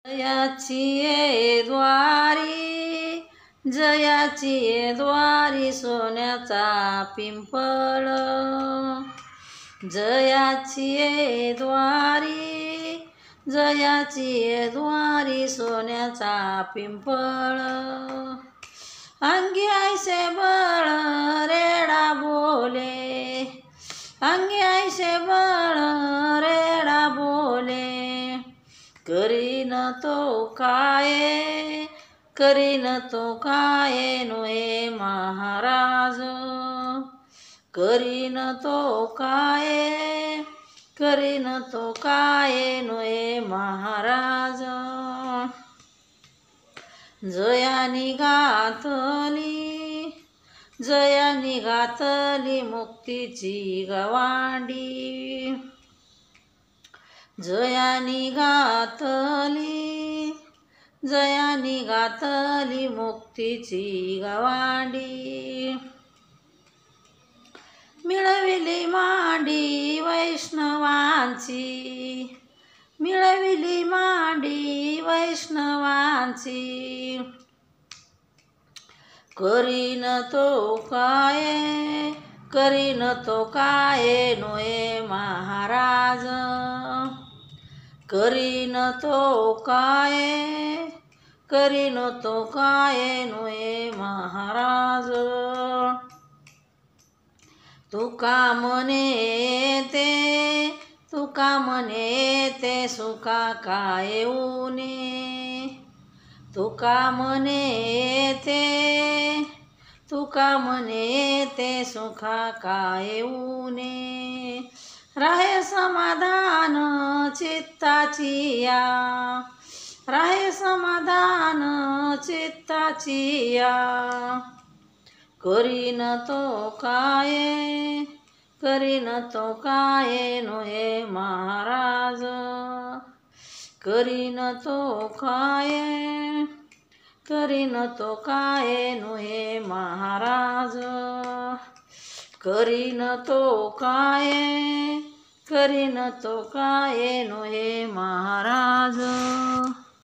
जयाची ये द्वारी, जयाची ये द्वारी सोन्याचा पिंपळ, जयाची ये द्वारी, जयाची ये द्वारी सोन्याचा पिंपळ, अंगी ऐसे बळ रेडा बोले, अंगी ऐसे बळ रेडा बोले, करीन तो काय, करीन तो काय नोए महाराज, करीन तो काय, करीन तो काय नोए महाराज, जयानी घातली, जयानी घातली मुक्तीची गवांडी, जयानी घातली, जयानी घातली मुक्तीची गवांडी, मिळविली मांडी वैष्णवांची, मिळविली मांडी वैष्णवांची, करीन तो काय, करीन तो काय नोए महाराज, करीन तो काय, करीन तो काय नोए महाराज, तुका म्हणे ते, तुका म्हणे ते सुखा काय ऊने, तुका म्हणे ते, तुका म्हणे ते सुखा काय ऊने, राहे समाधान चित्ताची या, राहे समाधान चित्ताची या, करीन तो काय, करीन तो काय नोए महाराज, करीन तो काय, करीन तो काय नोए महाराज, करीन तो काय, करीन तो काय नोए महाराज।